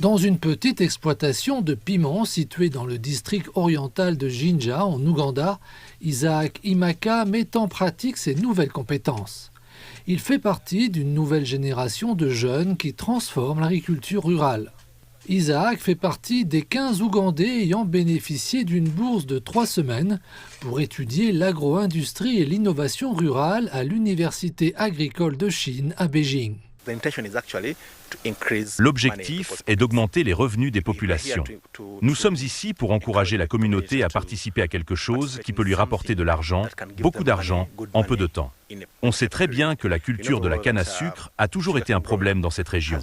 Dans une petite exploitation de piments située dans le district oriental de Jinja, en Ouganda, Isaac Imaka met en pratique ses nouvelles compétences. Il fait partie d'une nouvelle génération de jeunes qui transforment l'agriculture rurale. Isaac fait partie des 15 Ougandais ayant bénéficié d'une bourse de 3 semaines pour étudier l'agro-industrie et l'innovation rurale à l'Université agricole de Chine à Beijing. L'objectif est d'augmenter les revenus des populations. Nous sommes ici pour encourager la communauté à participer à quelque chose qui peut lui rapporter de l'argent, beaucoup d'argent, en peu de temps. On sait très bien que la culture de la canne à sucre a toujours été un problème dans cette région.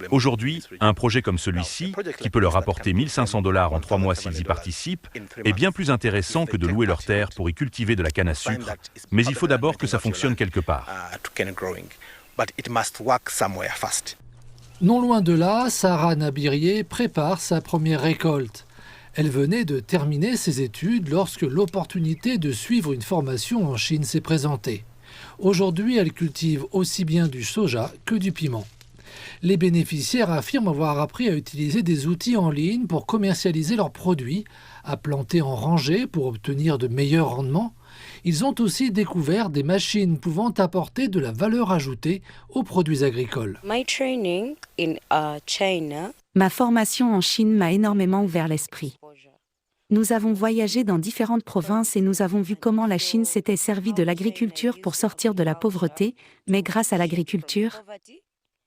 Aujourd'hui, un projet comme celui-ci, qui peut leur rapporter 1 500 $ en 3 mois s'ils y participent, est bien plus intéressant que de louer leur terre pour y cultiver de la canne à sucre, mais il faut d'abord que ça fonctionne quelque part. Non loin de là, Sarah Nabirier prépare sa première récolte. Elle venait de terminer ses études lorsque l'opportunité de suivre une formation en Chine s'est présentée. Aujourd'hui, elle cultive aussi bien du soja que du piment. Les bénéficiaires affirment avoir appris à utiliser des outils en ligne pour commercialiser leurs produits, à planter en rangée pour obtenir de meilleurs rendements. Ils ont aussi découvert des machines pouvant apporter de la valeur ajoutée aux produits agricoles. Ma formation en Chine m'a énormément ouvert l'esprit. Nous avons voyagé dans différentes provinces et nous avons vu comment la Chine s'était servie de l'agriculture pour sortir de la pauvreté, mais grâce à l'agriculture,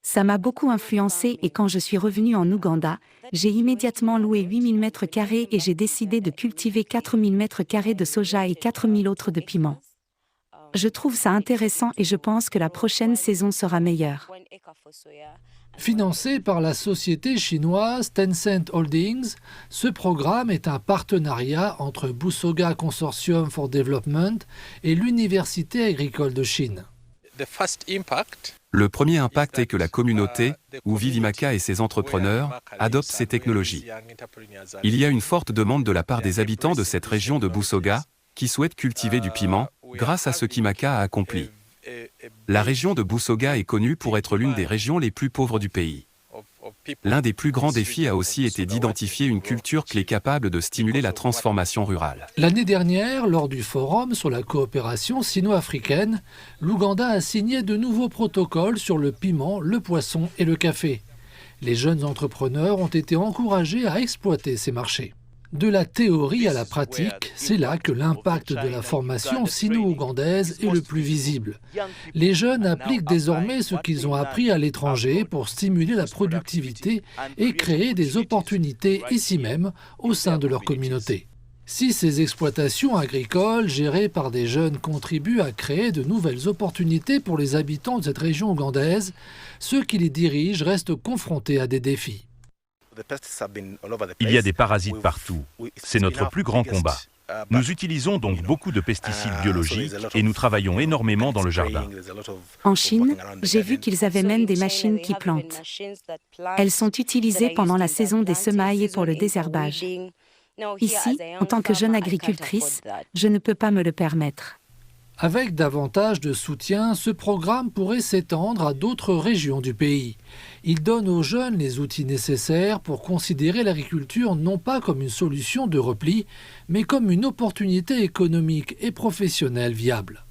ça m'a beaucoup influencé et quand je suis revenue en Ouganda, j'ai immédiatement loué 8000 m² et j'ai décidé de cultiver 4000 m² de soja et 4000 autres de piments. Je trouve ça intéressant et je pense que la prochaine saison sera meilleure. Financé par la société chinoise Tencent Holdings, ce programme est un partenariat entre Busoga Consortium for Development et l'Université agricole de Chine. Le premier impact est que la communauté, où vivent Imaka et ses entrepreneurs, adoptent ces technologies. Il y a une forte demande de la part des habitants de cette région de Busoga, qui souhaitent cultiver du piment, grâce à ce qu'Imaka a accompli. La région de Busoga est connue pour être l'une des régions les plus pauvres du pays. L'un des plus grands défis a aussi été d'identifier une culture clé capable de stimuler la transformation rurale. L'année dernière, lors du forum sur la coopération sino-africaine, l'Ouganda a signé de nouveaux protocoles sur le piment, le poisson et le café. Les jeunes entrepreneurs ont été encouragés à exploiter ces marchés. De la théorie à la pratique, c'est là que l'impact de la formation sino-ougandaise est le plus visible. Les jeunes appliquent désormais ce qu'ils ont appris à l'étranger pour stimuler la productivité et créer des opportunités ici même au sein de leur communauté. Si ces exploitations agricoles gérées par des jeunes contribuent à créer de nouvelles opportunités pour les habitants de cette région ougandaise, ceux qui les dirigent restent confrontés à des défis. Il y a des parasites partout. C'est notre plus grand combat. Nous utilisons donc beaucoup de pesticides biologiques et nous travaillons énormément dans le jardin. En Chine, j'ai vu qu'ils avaient même des machines qui plantent. Elles sont utilisées pendant la saison des semailles et pour le désherbage. Ici, en tant que jeune agricultrice, je ne peux pas me le permettre. Avec davantage de soutien, ce programme pourrait s'étendre à d'autres régions du pays. Il donne aux jeunes les outils nécessaires pour considérer l'agriculture non pas comme une solution de repli, mais comme une opportunité économique et professionnelle viable.